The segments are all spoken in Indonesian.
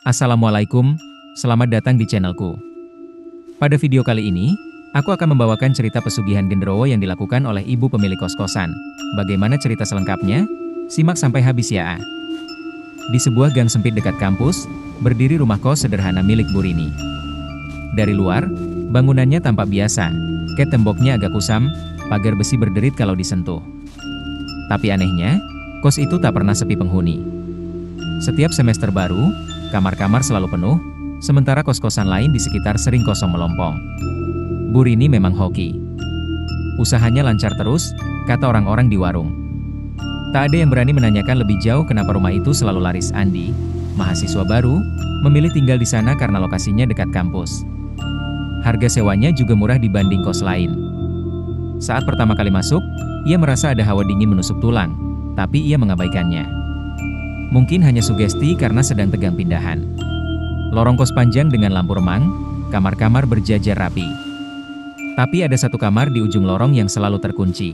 Assalamualaikum, selamat datang di channelku. Pada video kali ini, aku akan membawakan cerita pesugihan genderuwo yang dilakukan oleh ibu pemilik kos-kosan. Bagaimana cerita selengkapnya? Simak sampai habis ya. Di sebuah gang sempit dekat kampus, berdiri rumah kos sederhana milik Bu Rini. Dari luar, bangunannya tampak biasa, cat temboknya agak kusam, pagar besi berderit kalau disentuh. Tapi anehnya, kos itu tak pernah sepi penghuni. Setiap semester baru, kamar-kamar selalu penuh, sementara kos-kosan lain di sekitar sering kosong melompong. Bu Rini memang hoki. Usahanya lancar terus, kata orang-orang di warung. Tak ada yang berani menanyakan lebih jauh kenapa rumah itu selalu laris. Andi, mahasiswa baru, memilih tinggal di sana karena lokasinya dekat kampus. Harga sewanya juga murah dibanding kos lain. Saat pertama kali masuk, ia merasa ada hawa dingin menusuk tulang, tapi ia mengabaikannya. Mungkin hanya sugesti karena sedang tegang pindahan. Lorong kos panjang dengan lampu remang, kamar-kamar berjajar rapi. Tapi ada satu kamar di ujung lorong yang selalu terkunci.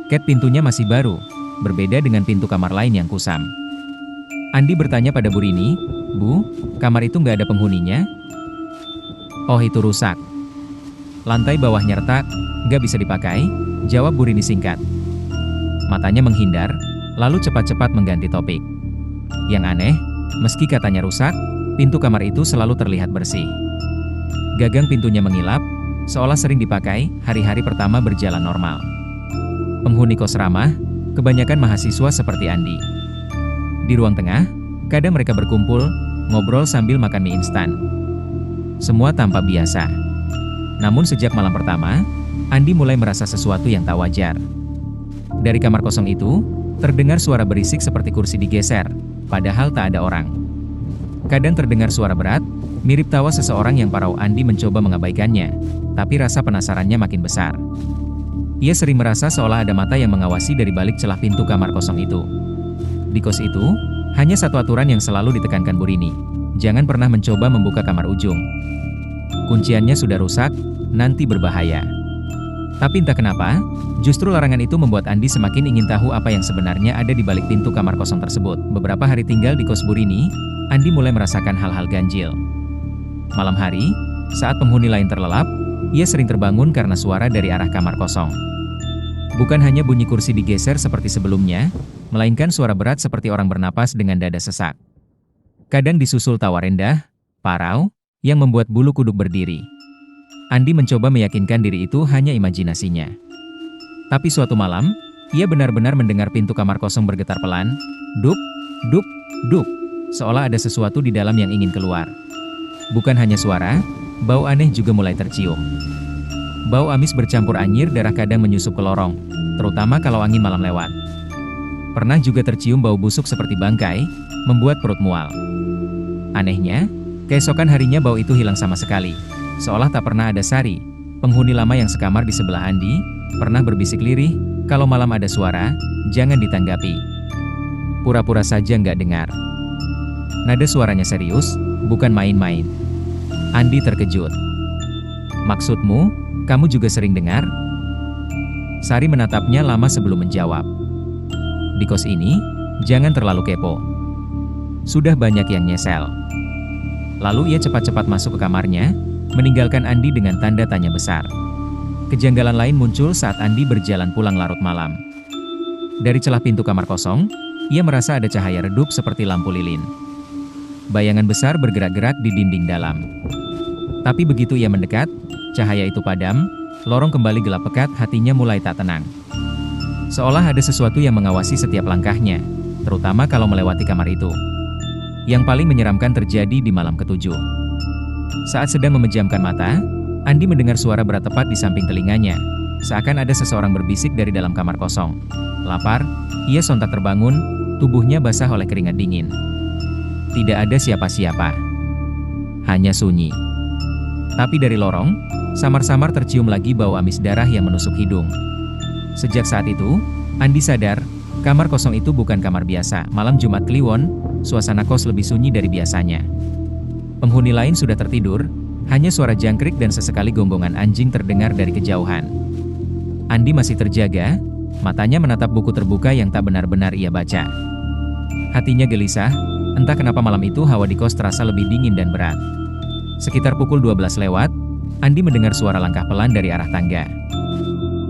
Cat pintunya masih baru, berbeda dengan pintu kamar lain yang kusam. Andi bertanya pada Bu Rini, "Bu, kamar itu nggak ada penghuninya?" "Oh, itu rusak. Lantai bawahnya retak, nggak bisa dipakai," jawab Bu Rini singkat. Matanya menghindar, lalu cepat-cepat mengganti topik. Yang aneh, meski katanya rusak, pintu kamar itu selalu terlihat bersih. Gagang pintunya mengilap, seolah sering dipakai, hari-hari pertama berjalan normal. Penghuni kos ramah, kebanyakan mahasiswa seperti Andi. Di ruang tengah, kadang mereka berkumpul, ngobrol sambil makan mie instan. Semua tampak biasa. Namun sejak malam pertama, Andi mulai merasa sesuatu yang tak wajar. Dari kamar kosong itu, terdengar suara berisik seperti kursi digeser, padahal tak ada orang. Kadang terdengar suara berat, mirip tawa seseorang yang parau. Andi mencoba mengabaikannya, tapi rasa penasarannya makin besar. Ia sering merasa seolah ada mata yang mengawasi dari balik celah pintu kamar kosong itu. Di kos itu, hanya satu aturan yang selalu ditekankan Bu Rini, jangan pernah mencoba membuka kamar ujung. Kunciannya sudah rusak, nanti berbahaya. Tapi entah kenapa, justru larangan itu membuat Andi semakin ingin tahu apa yang sebenarnya ada di balik pintu kamar kosong tersebut. Beberapa hari tinggal di kos Bu Rini, Andi mulai merasakan hal-hal ganjil. Malam hari, saat penghuni lain terlelap, ia sering terbangun karena suara dari arah kamar kosong. Bukan hanya bunyi kursi digeser seperti sebelumnya, melainkan suara berat seperti orang bernapas dengan dada sesak. Kadang disusul tawa rendah, parau, yang membuat bulu kuduk berdiri. Andi mencoba meyakinkan diri itu hanya imajinasinya. Tapi suatu malam, ia benar-benar mendengar pintu kamar kosong bergetar pelan, duk, duk, duk, seolah ada sesuatu di dalam yang ingin keluar. Bukan hanya suara, bau aneh juga mulai tercium. Bau amis bercampur anyir darah kadang menyusup ke lorong, terutama kalau angin malam lewat. Pernah juga tercium bau busuk seperti bangkai, membuat perut mual. Anehnya, keesokan harinya bau itu hilang sama sekali. Seolah tak pernah ada. Sari, penghuni lama yang sekamar di sebelah Andi, pernah berbisik lirih, kalau malam ada suara, jangan ditanggapi. Pura-pura saja nggak dengar. Nada suaranya serius, bukan main-main. Andi terkejut. "Maksudmu, kamu juga sering dengar?" Sari menatapnya lama sebelum menjawab. "Di kos ini, jangan terlalu kepo. Sudah banyak yang nyesel." Lalu ia cepat-cepat masuk ke kamarnya, meninggalkan Andi dengan tanda tanya besar. Kejanggalan lain muncul saat Andi berjalan pulang larut malam. Dari celah pintu kamar kosong, ia merasa ada cahaya redup seperti lampu lilin. Bayangan besar bergerak-gerak di dinding dalam. Tapi begitu ia mendekat, cahaya itu padam, lorong kembali gelap pekat, hatinya mulai tak tenang. Seolah ada sesuatu yang mengawasi setiap langkahnya, terutama kalau melewati kamar itu. Yang paling menyeramkan terjadi di malam ketujuh. Saat sedang memejamkan mata, Andi mendengar suara berat tepat di samping telinganya. Seakan ada seseorang berbisik dari dalam kamar kosong. Lapar, ia sontak terbangun, tubuhnya basah oleh keringat dingin. Tidak ada siapa-siapa. Hanya sunyi. Tapi dari lorong, samar-samar tercium lagi bau amis darah yang menusuk hidung. Sejak saat itu, Andi sadar, kamar kosong itu bukan kamar biasa. Malam Jumat Kliwon, suasana kos lebih sunyi dari biasanya. Penghuni lain sudah tertidur, hanya suara jangkrik dan sesekali gonggongan anjing terdengar dari kejauhan. Andi masih terjaga, matanya menatap buku terbuka yang tak benar-benar ia baca. Hatinya gelisah, Entah kenapa malam itu hawa di kos terasa lebih dingin dan berat. Sekitar pukul 12 lewat, Andi mendengar suara langkah pelan dari arah tangga.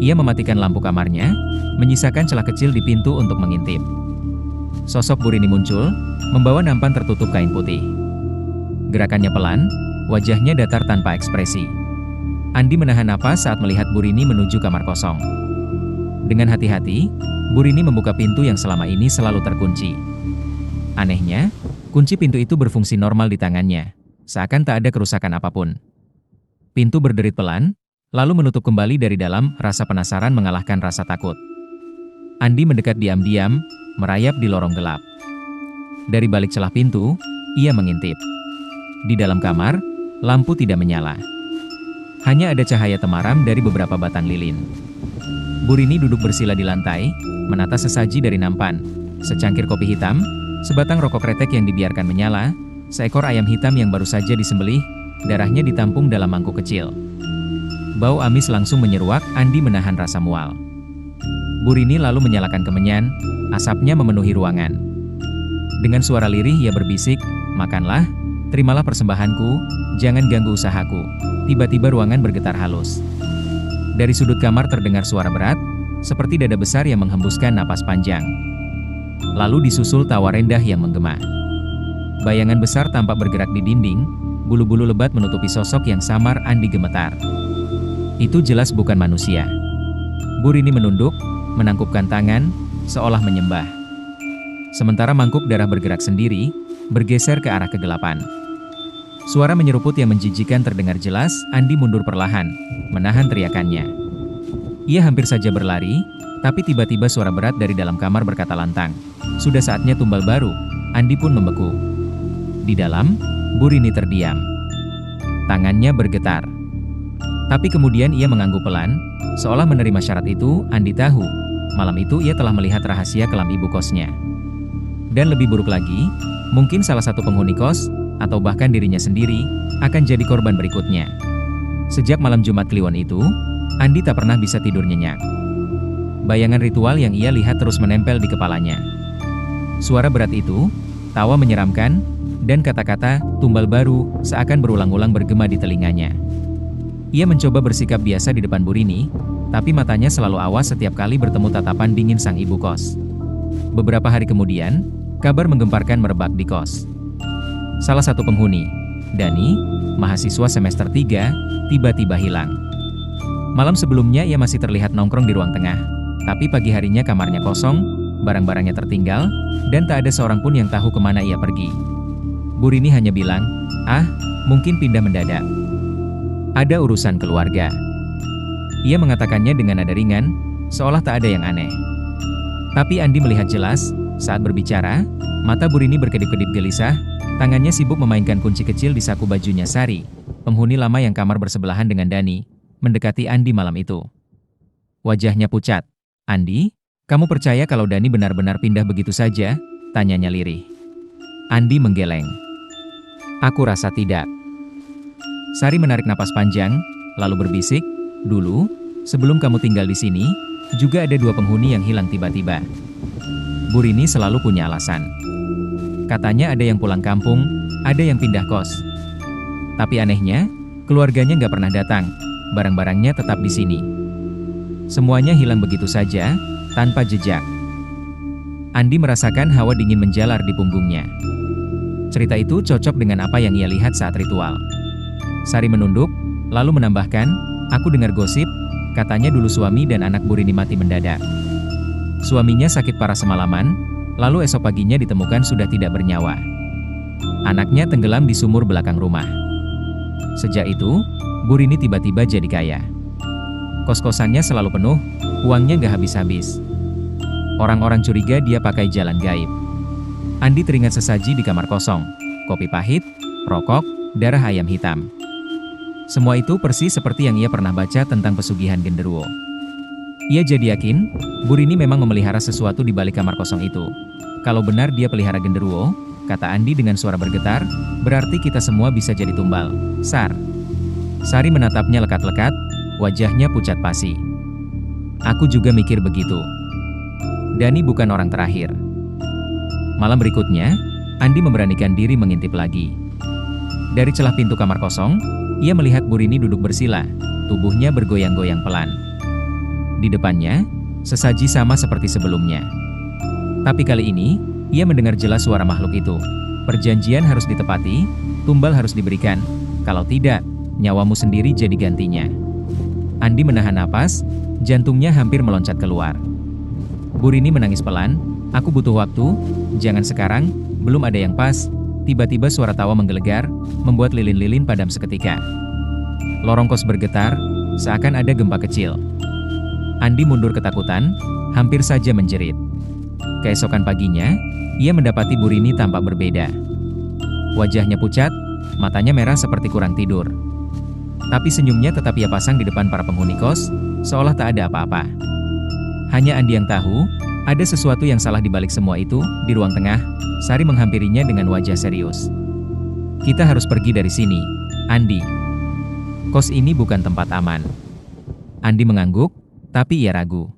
Ia mematikan lampu kamarnya, menyisakan celah kecil di pintu untuk mengintip. Sosok Burini muncul, membawa nampan tertutup kain putih. Gerakannya pelan, wajahnya datar tanpa ekspresi. Andi menahan napas saat melihat Burini menuju kamar kosong. Dengan hati-hati, Burini membuka pintu yang selama ini selalu terkunci. Anehnya, kunci pintu itu berfungsi normal di tangannya, seakan tak ada kerusakan apapun. Pintu berderit pelan, lalu menutup kembali dari dalam. Rasa penasaran mengalahkan rasa takut. Andi mendekat diam-diam, merayap di lorong gelap. Dari balik celah pintu, ia mengintip. Di dalam kamar, lampu tidak menyala. Hanya ada cahaya temaram dari beberapa batang lilin. Burini duduk bersila di lantai, menata sesaji dari nampan, secangkir kopi hitam, sebatang rokok kretek yang dibiarkan menyala, seekor ayam hitam yang baru saja disembelih, darahnya ditampung dalam mangkuk kecil. Bau amis langsung menyeruak. Andi menahan rasa mual. Burini lalu menyalakan kemenyan, asapnya memenuhi ruangan. Dengan suara lirih ia berbisik, "Makanlah, terimalah persembahanku, jangan ganggu usahaku." Tiba-tiba ruangan bergetar halus. Dari sudut kamar terdengar suara berat, seperti dada besar yang menghembuskan napas panjang. Lalu disusul tawa rendah yang menggema. Bayangan besar tampak bergerak di dinding, bulu-bulu lebat menutupi sosok yang samar. Andi gemetar. Itu jelas bukan manusia. Burini menunduk, menangkupkan tangan, seolah menyembah. Sementara mangkuk darah bergerak sendiri, bergeser ke arah kegelapan. Suara menyeruput yang menjijikan terdengar jelas. Andi mundur perlahan, menahan teriakannya. Ia hampir saja berlari, tapi tiba-tiba suara berat dari dalam kamar berkata lantang, "Sudah saatnya tumbal baru." Andi pun membeku. Di dalam, Burini terdiam. Tangannya bergetar. Tapi kemudian ia mengangguk pelan, seolah menerima syarat itu. Andi tahu, malam itu ia telah melihat rahasia kelam ibu kosnya. Dan lebih buruk lagi, mungkin salah satu penghuni kos, atau bahkan dirinya sendiri, akan jadi korban berikutnya. Sejak malam Jumat Kliwon itu, Andi tak pernah bisa tidur nyenyak. Bayangan ritual yang ia lihat terus menempel di kepalanya. Suara berat itu, tawa menyeramkan, dan kata-kata "tumbal baru" seakan berulang-ulang bergema di telinganya. Ia mencoba bersikap biasa di depan Burini, tapi matanya selalu awas setiap kali bertemu tatapan dingin sang ibu kos. Beberapa hari kemudian, kabar menggemparkan merebak di kos. Salah satu penghuni, Dani, mahasiswa semester 3, tiba-tiba hilang. Malam sebelumnya ia masih terlihat nongkrong di ruang tengah, tapi pagi harinya kamarnya kosong, barang-barangnya tertinggal, dan tak ada seorang pun yang tahu kemana ia pergi. Burini hanya bilang, "Ah, mungkin pindah mendadak. Ada urusan keluarga." Ia mengatakannya dengan nada ringan, seolah tak ada yang aneh. Tapi Andi melihat jelas, saat berbicara, mata Burini berkedip-kedip gelisah, tangannya sibuk memainkan kunci kecil di saku bajunya. Sari, penghuni lama yang kamar bersebelahan dengan Dani, mendekati Andi malam itu. Wajahnya pucat. "Andi, kamu percaya kalau Dani benar-benar pindah begitu saja?" tanyanya lirih. Andi menggeleng. "Aku rasa tidak." Sari menarik napas panjang, lalu berbisik, "Dulu, sebelum kamu tinggal di sini, juga ada 2 penghuni yang hilang tiba-tiba." Burini selalu punya alasan. Katanya ada yang pulang kampung, ada yang pindah kos. Tapi anehnya, keluarganya nggak pernah datang, barang-barangnya tetap di sini. Semuanya hilang begitu saja, tanpa jejak. Andi merasakan hawa dingin menjalar di punggungnya. Cerita itu cocok dengan apa yang ia lihat saat ritual. Sari menunduk, lalu menambahkan, "Aku dengar gosip, katanya dulu suami dan anak Burini mati mendadak. Suaminya sakit parah semalaman, lalu esok paginya ditemukan sudah tidak bernyawa. Anaknya tenggelam di sumur belakang rumah. Sejak itu, Burini tiba-tiba jadi kaya. Kos-kosannya selalu penuh, uangnya nggak habis-habis. Orang-orang curiga dia pakai jalan gaib." Andi teringat sesaji di kamar kosong, kopi pahit, rokok, darah ayam hitam. Semua itu persis seperti yang ia pernah baca tentang pesugihan genderuwo. Ia jadi yakin, Burini memang memelihara sesuatu di balik kamar kosong itu. "Kalau benar dia pelihara genderuwo," kata Andi dengan suara bergetar, "berarti kita semua bisa jadi tumbal." "Sar." Sari menatapnya lekat-lekat, wajahnya pucat pasi. "Aku juga mikir begitu. Dani bukan orang terakhir." Malam berikutnya, Andi memberanikan diri mengintip lagi. Dari celah pintu kamar kosong, ia melihat Bu Rini duduk bersila, tubuhnya bergoyang-goyang pelan. Di depannya, sesaji sama seperti sebelumnya. Tapi kali ini, ia mendengar jelas suara makhluk itu. Perjanjian harus ditepati, tumbal harus diberikan. Kalau tidak, nyawamu sendiri jadi gantinya. Andi menahan napas, jantungnya hampir meloncat keluar. Bu Rini menangis pelan, aku butuh waktu, jangan sekarang, belum ada yang pas. Tiba-tiba suara tawa menggelegar, membuat lilin-lilin padam seketika. Lorong kos bergetar, seakan ada gempa kecil. Andi mundur ketakutan, hampir saja menjerit. Keesokan paginya, ia mendapati Bu Rini tampak berbeda. Wajahnya pucat, matanya merah seperti kurang tidur. Tapi senyumnya tetap ia pasang di depan para penghuni kos, seolah tak ada apa-apa. Hanya Andi yang tahu, ada sesuatu yang salah di balik semua itu. Di ruang tengah, Sari menghampirinya dengan wajah serius. Kita harus pergi dari sini, Andi. Kos ini bukan tempat aman. Andi mengangguk, tapi ia ragu.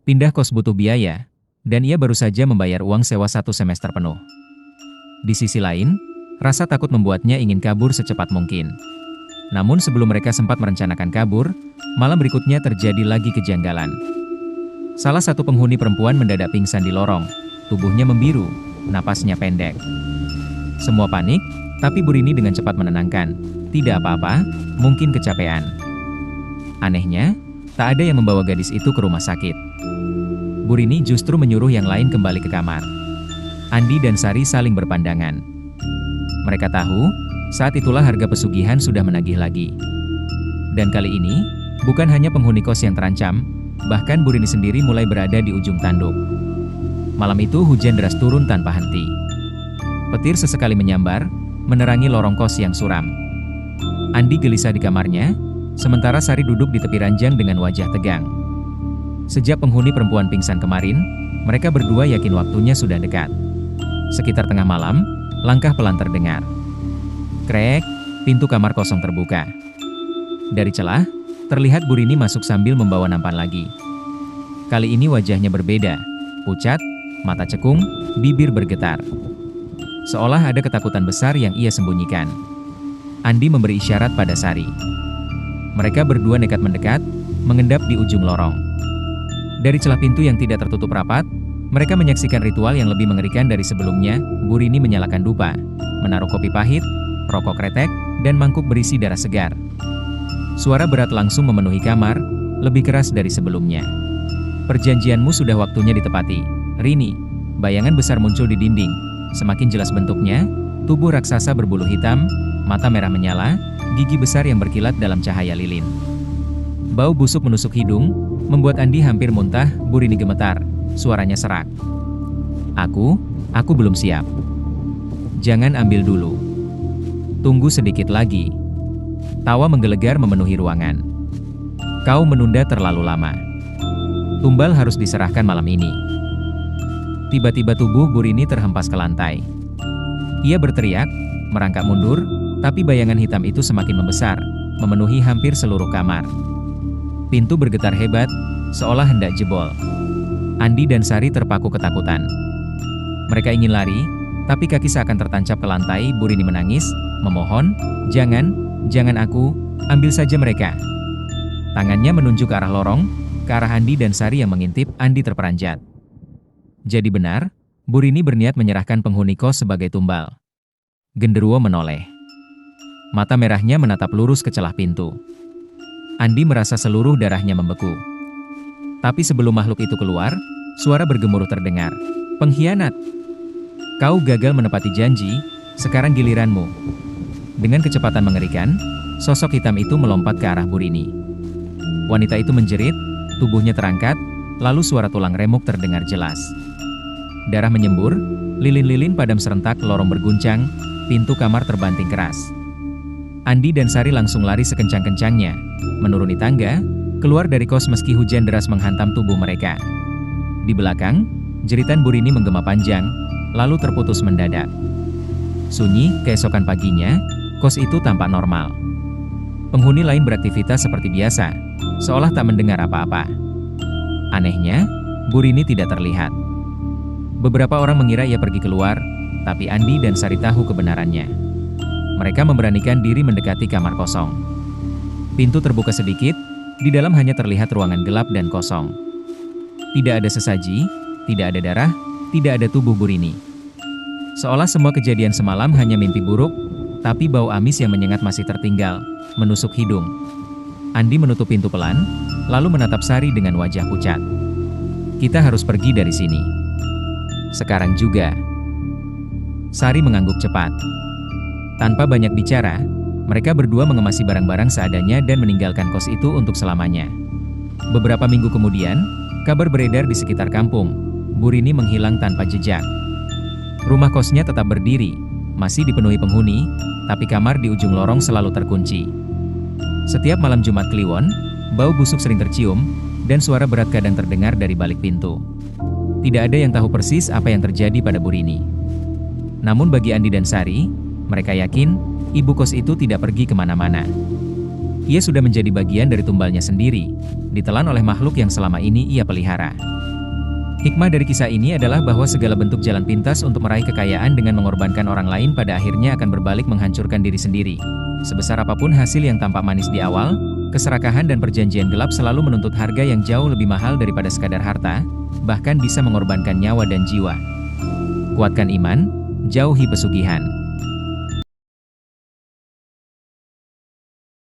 Pindah kos butuh biaya, dan ia baru saja membayar uang sewa 1 semester penuh. Di sisi lain, rasa takut membuatnya ingin kabur secepat mungkin. Namun sebelum mereka sempat merencanakan kabur, malam berikutnya terjadi lagi kejanggalan. Salah satu penghuni perempuan mendadak pingsan di lorong, tubuhnya membiru, napasnya pendek. Semua panik, tapi Bu Rini dengan cepat menenangkan. Tidak apa-apa, mungkin kecapean. Anehnya, tak ada yang membawa gadis itu ke rumah sakit. Bu Rini justru menyuruh yang lain kembali ke kamar. Andi dan Sari saling berpandangan. Mereka tahu, saat itulah harga pesugihan sudah menagih lagi. Dan kali ini, bukan hanya penghuni kos yang terancam, bahkan Bu Rini sendiri mulai berada di ujung tanduk. Malam itu hujan deras turun tanpa henti. Petir sesekali menyambar, menerangi lorong kos yang suram. Andi gelisah di kamarnya, sementara Sari duduk di tepi ranjang dengan wajah tegang. Sejak penghuni perempuan pingsan kemarin, mereka berdua yakin waktunya sudah dekat. Sekitar tengah malam, langkah pelan terdengar. Krek, pintu kamar kosong terbuka. Dari celah, terlihat Bu Rini masuk sambil membawa nampan lagi. Kali ini wajahnya berbeda, pucat, mata cekung, bibir bergetar. Seolah ada ketakutan besar yang ia sembunyikan. Andi memberi isyarat pada Sari. Mereka berdua nekat mendekat, mengendap di ujung lorong. Dari celah pintu yang tidak tertutup rapat, mereka menyaksikan ritual yang lebih mengerikan dari sebelumnya. Bu Rini menyalakan dupa, menaruh kopi pahit, rokok kretek, dan mangkuk berisi darah segar. Suara berat langsung memenuhi kamar, lebih keras dari sebelumnya. Perjanjianmu sudah waktunya ditepati, Rini. Bayangan besar muncul di dinding. Semakin jelas bentuknya, tubuh raksasa berbulu hitam, mata merah menyala, gigi besar yang berkilat dalam cahaya lilin. Bau busuk menusuk hidung, membuat Andi hampir muntah. Bu Rini gemetar, suaranya serak. Aku belum siap. Jangan ambil dulu. Tunggu sedikit lagi. Tawa menggelegar memenuhi ruangan. Kau menunda terlalu lama. Tumbal harus diserahkan malam ini. Tiba-tiba tubuh Bu Rini terhempas ke lantai. Ia berteriak, merangkak mundur, tapi bayangan hitam itu semakin membesar, memenuhi hampir seluruh kamar. Pintu bergetar hebat, seolah hendak jebol. Andi dan Sari terpaku ketakutan. Mereka ingin lari, tapi kaki seakan tertancap ke lantai. Bu Rini menangis, memohon, jangan aku, ambil saja mereka. Tangannya menunjuk ke arah lorong, ke arah Andi dan Sari yang mengintip. Andi terperanjat. Jadi benar, Bu Rini berniat menyerahkan penghuni kos sebagai tumbal. Genderuwo menoleh. Mata merahnya menatap lurus ke celah pintu. Andi merasa seluruh darahnya membeku. Tapi sebelum makhluk itu keluar, suara bergemuruh terdengar. Pengkhianat! Kau gagal menepati janji, sekarang giliranmu. Dengan kecepatan mengerikan, sosok hitam itu melompat ke arah Bu Rini. Wanita itu menjerit, tubuhnya terangkat, lalu suara tulang remuk terdengar jelas. Darah menyembur, lilin-lilin padam serentak, lorong berguncang, pintu kamar terbanting keras. Andi dan Sari langsung lari sekencang-kencangnya, menuruni tangga, keluar dari kos meski hujan deras menghantam tubuh mereka. Di belakang, jeritan Bu Rini menggema panjang, lalu terputus mendadak. Sunyi. Keesokan paginya, kos itu tampak normal. Penghuni lain beraktivitas seperti biasa, seolah tak mendengar apa-apa. Anehnya, Bu Rini tidak terlihat. Beberapa orang mengira ia pergi keluar, tapi Andi dan Sari tahu kebenarannya. Mereka memberanikan diri mendekati kamar kosong. Pintu terbuka sedikit, di dalam hanya terlihat ruangan gelap dan kosong. Tidak ada sesaji, tidak ada darah, tidak ada tubuh Burini. Seolah semua kejadian semalam hanya mimpi buruk, tapi bau amis yang menyengat masih tertinggal, menusuk hidung. Andi menutup pintu pelan, lalu menatap Sari dengan wajah pucat. Kita harus pergi dari sini. Sekarang juga. Sari mengangguk cepat. Tanpa banyak bicara, mereka berdua mengemasi barang-barang seadanya dan meninggalkan kos itu untuk selamanya. Beberapa minggu kemudian, kabar beredar di sekitar kampung. Burini menghilang tanpa jejak. Rumah kosnya tetap berdiri, masih dipenuhi penghuni, tapi kamar di ujung lorong selalu terkunci. Setiap malam Jumat Kliwon, bau busuk sering tercium, dan suara berat kadang terdengar dari balik pintu. Tidak ada yang tahu persis apa yang terjadi pada Burini. Namun bagi Andi dan Sari, mereka yakin, ibu kos itu tidak pergi kemana-mana. Ia sudah menjadi bagian dari tumbalnya sendiri, ditelan oleh makhluk yang selama ini ia pelihara. Hikmah dari kisah ini adalah bahwa segala bentuk jalan pintas untuk meraih kekayaan dengan mengorbankan orang lain pada akhirnya akan berbalik menghancurkan diri sendiri. Sebesar apapun hasil yang tampak manis di awal, keserakahan dan perjanjian gelap selalu menuntut harga yang jauh lebih mahal daripada sekadar harta, bahkan bisa mengorbankan nyawa dan jiwa. Kuatkan iman, jauhi pesugihan.